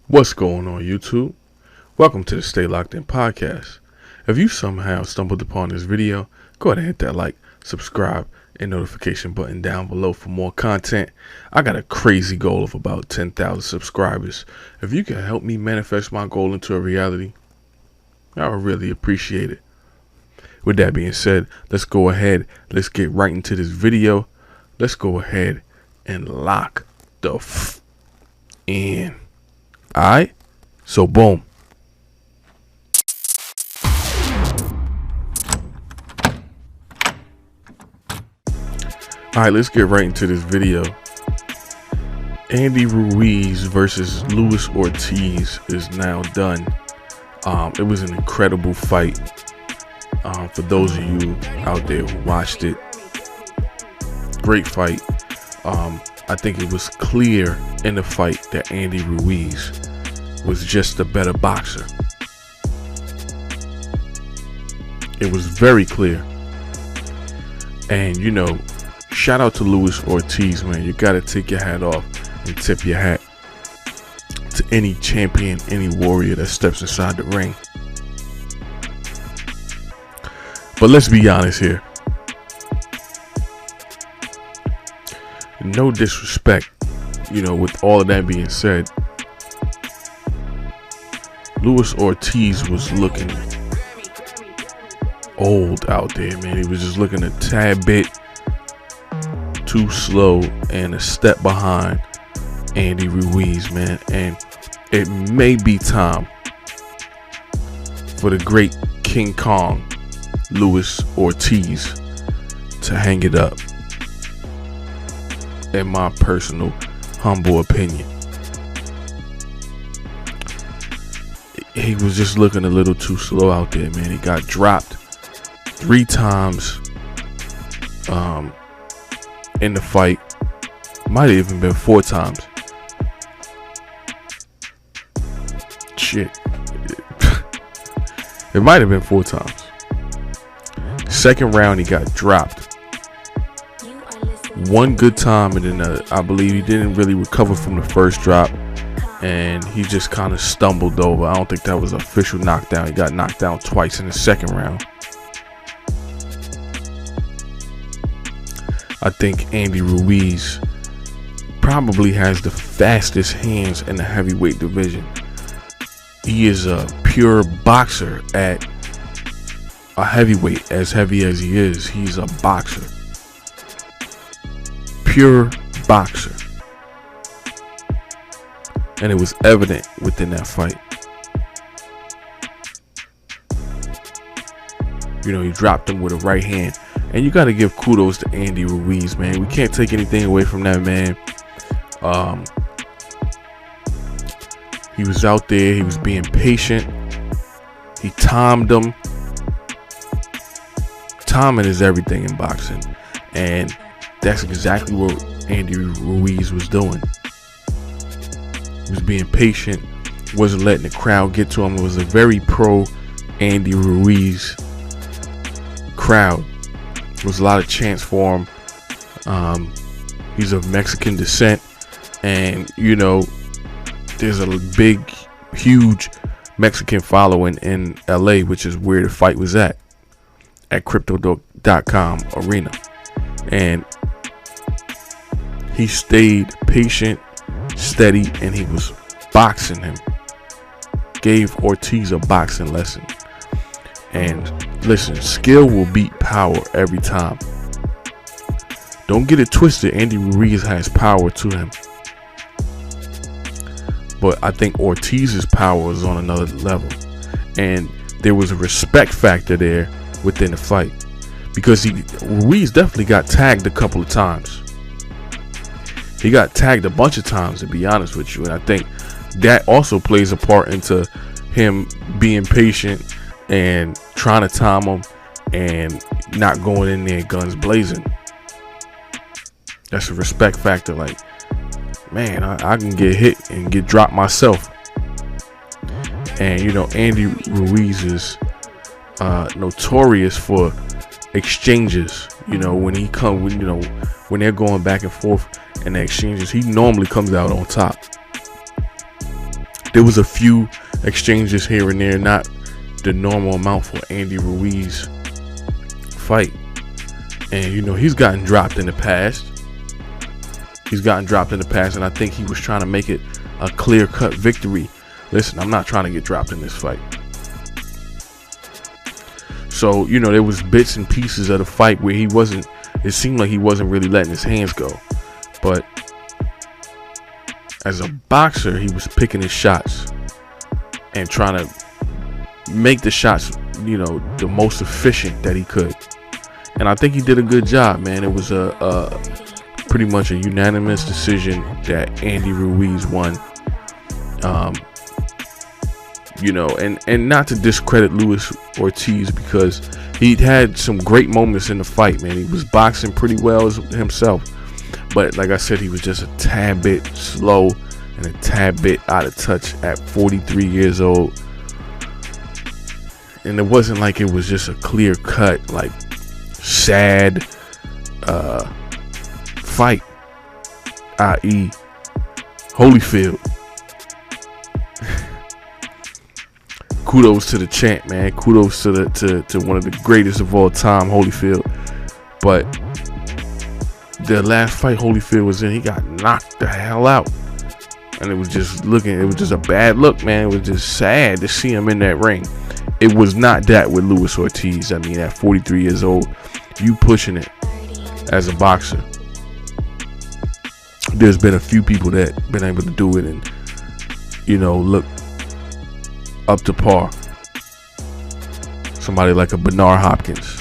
What's going on, YouTube? Welcome to the Stay Locked In podcast. If you somehow stumbled upon this video, go ahead and hit that like, subscribe, and notification button down below for more content. I got a crazy goal of about 10,000 subscribers. If you can help me manifest my goal into a reality, I would really appreciate it. With that being said, let's go ahead. Let's get right into this video. Let's go ahead and lock the in. Alright, so boom. Alright, let's get right into this video. Andy Ruiz versus Luis Ortiz is now done. It was an incredible fight. For those of you out there who watched it, great fight. I think it was clear in the fight that Andy Ruiz was just a better boxer. It was very clear. And you know, shout out to Luis Ortiz, man. You gotta take your hat off and tip your hat to any champion, any warrior that steps inside the ring. But let's be honest here. No disrespect, you know, with all of that being said, Luis Ortiz was looking old out there, man. He was just looking a tad bit too slow and a step behind Andy Ruiz, man. And it may be time for the great King Kong, Luis Ortiz, to hang it up. In my personal, humble opinion, he was just looking a little too slow out there, man. He got dropped 3 times in the fight. Might have even been 4 times. Shit. It might have been 4 times. Second round, he got dropped 1 good time, and then I believe he didn't really recover from the first drop, and he just kind of stumbled over. I don't think that was an official knockdown. He got knocked down twice in the second round. I think Andy Ruiz probably has the fastest hands in the heavyweight division. He is a pure boxer at a heavyweight. As heavy as he is, he's a boxer. Pure boxer. And it was evident within that fight. You know, he dropped him with a right hand. And you got to give kudos to Andy Ruiz, man. We can't take anything away from that man. He was out there. He was being patient. He timed them. Timing is everything in boxing. And that's exactly what Andy Ruiz was doing. He was being patient, wasn't letting the crowd get to him. It was a very pro Andy Ruiz crowd. There was a lot of chants for him. He's of Mexican descent, and you know, there's a big, huge Mexican following in LA, which is where the fight was at Crypto.com arena. And he stayed patient, steady, and he was boxing him. Gave Ortiz a boxing lesson. And listen, skill will beat power every time. Don't get it twisted. Andy Ruiz has power to him. But I think Ortiz's power is on another level. And there was a respect factor there within the fight. Because Ruiz definitely got tagged a couple of times. He got tagged a bunch of times, to be honest with you. And I think that also plays a part into him being patient and trying to time him and not going in there guns blazing. That's a respect factor. Like, man, I can get hit and get dropped myself. And, you know, Andy Ruiz is notorious for exchanges. You know, when they're going back and forth in the exchanges, he normally comes out on top. There was a few exchanges here and there, not the normal amount for Andy Ruiz fight. And he's gotten dropped in the past. And I think he was trying to make it a clear-cut victory. Listen, I'm not trying to get dropped in this fight. So, there was bits and pieces of the fight where it seemed like he wasn't really letting his hands go. But as a boxer, he was picking his shots and trying to make the shots, the most efficient that he could. And I think he did a good job, man. It was pretty much a unanimous decision that Andy Ruiz won. And not to discredit Luis Ortiz, because he had some great moments in the fight, man. He was boxing pretty well himself. But like I said, he was just a tad bit slow and a tad bit out of touch at 43 years old. And it wasn't like it was just a clear cut, like sad fight, i.e. Holyfield. Kudos to the champ, man. Kudos to one of the greatest of all time, Holyfield. But the last fight Holyfield was in, he got knocked the hell out. And it was just a bad look, man. It was just sad to see him in that ring. It was not that with Luis Ortiz. I mean, at 43 years old, you pushing it as a boxer. There's been a few people that been able to do it and, look up to par. Somebody like a Bernard Hopkins.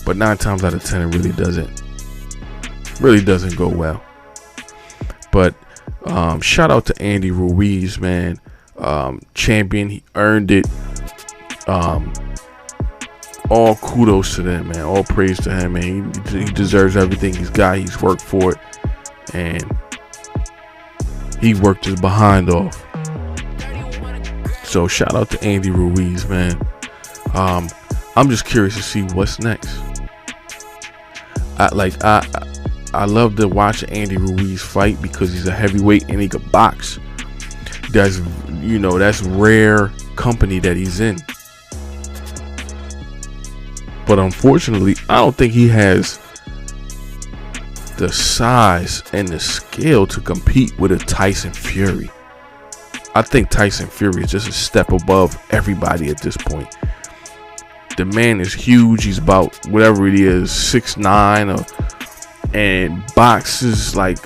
But 9 times out of 10, it really doesn't go well. But shout out to Andy Ruiz, man. Champion, he earned it. All kudos to them, man. All praise to him, man. He deserves everything he's got. He's worked for it, and he worked his behind off. So shout out to Andy Ruiz, man. I'm just curious to see what's next. I love to watch Andy Ruiz fight because he's a heavyweight and he could box. That's rare company that he's in. But unfortunately, I don't think he has the size and the skill to compete with a Tyson Fury. I think Tyson Fury is just a step above everybody at this point. The man is huge. He's about whatever it is, 6'9", and boxes like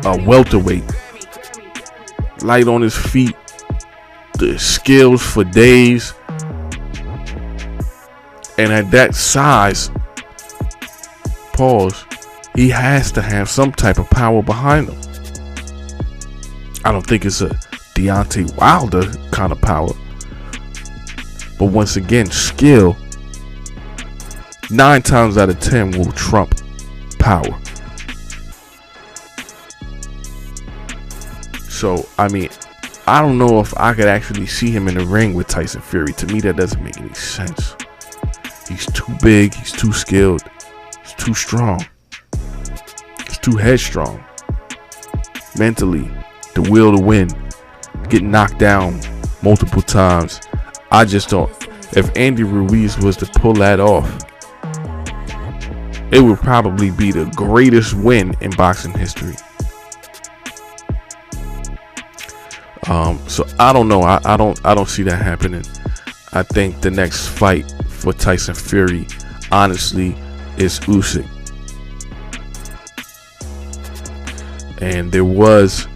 a welterweight. Light on his feet, the skills for days. And at that size, pause, he has to have some type of power behind him. I don't think it's a Deontay Wilder kind of power. But once again, skill 9 times out of 10 will trump power. So, I mean, I don't know if I could actually see him in the ring with Tyson Fury. To me, that doesn't make any sense. He's too big, he's too skilled, he's too strong, he's too headstrong. Mentally, the will to win, getting knocked down multiple times. I just don't. If Andy Ruiz was to pull that off, it would probably be the greatest win in boxing history. So I don't know. I don't see that happening. I think the next fight for Tyson Fury, honestly, is Usyk. And there was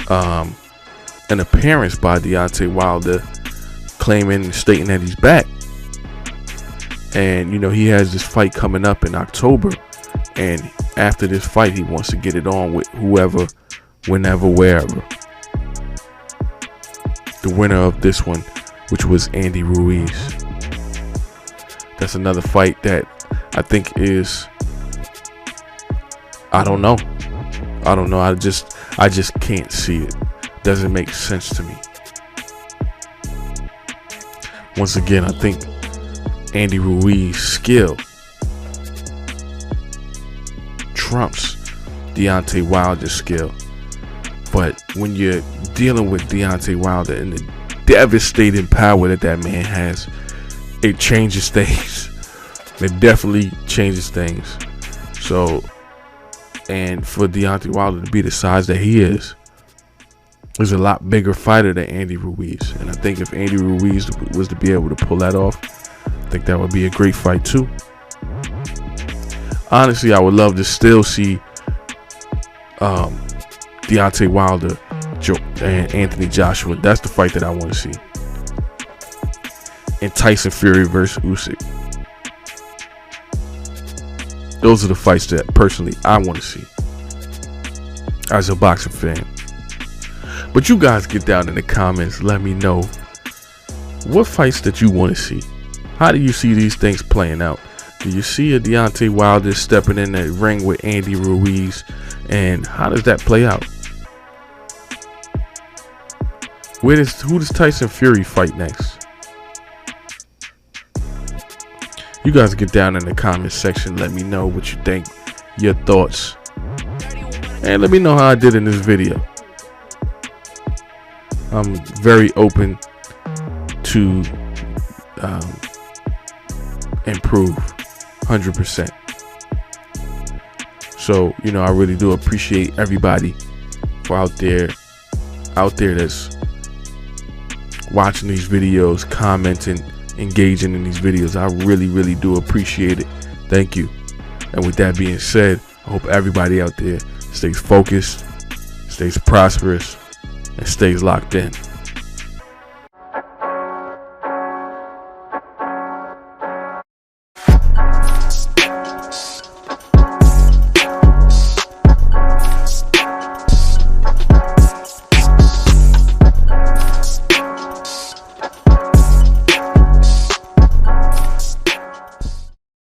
an appearance by Deontay Wilder claiming and stating that he's back. And he has this fight coming up in October, and after this fight he wants to get it on with whoever, whenever, wherever. The winner of this one, which was Andy Ruiz. That's another fight that I think is, I don't know. I just can't see it. Doesn't make sense to me. Once again, I think Andy Ruiz's skill trumps Deontay Wilder's skill. But when you're dealing with Deontay Wilder and the devastating power that man has, it changes things. It definitely changes things. So, and for Deontay Wilder to be the size that he is a lot bigger fighter than Andy Ruiz. And I think if Andy Ruiz was to be able to pull that off, I think that would be a great fight too. Honestly, I would love to still see Deontay Wilder and Anthony Joshua. That's the fight that I want to see. And Tyson Fury versus Usyk. Those are the fights that personally I want to see as a boxing fan. But you guys get down in the comments, let me know what fights that you want to see. How do you see these things playing out? Do you see a Deontay Wilder stepping in the ring with Andy Ruiz? And how does that play out? Who does Tyson Fury fight next? You guys get down in the comment section. Let me know what you think, your thoughts. And let me know how I did in this video. I'm very open to improve 100%. So, you know, I really do appreciate everybody for out there that's watching these videos, commenting, engaging in these videos. I really, really do appreciate it. Thank you. And with that being said, I hope everybody out there stays focused, stays prosperous, and stays locked in.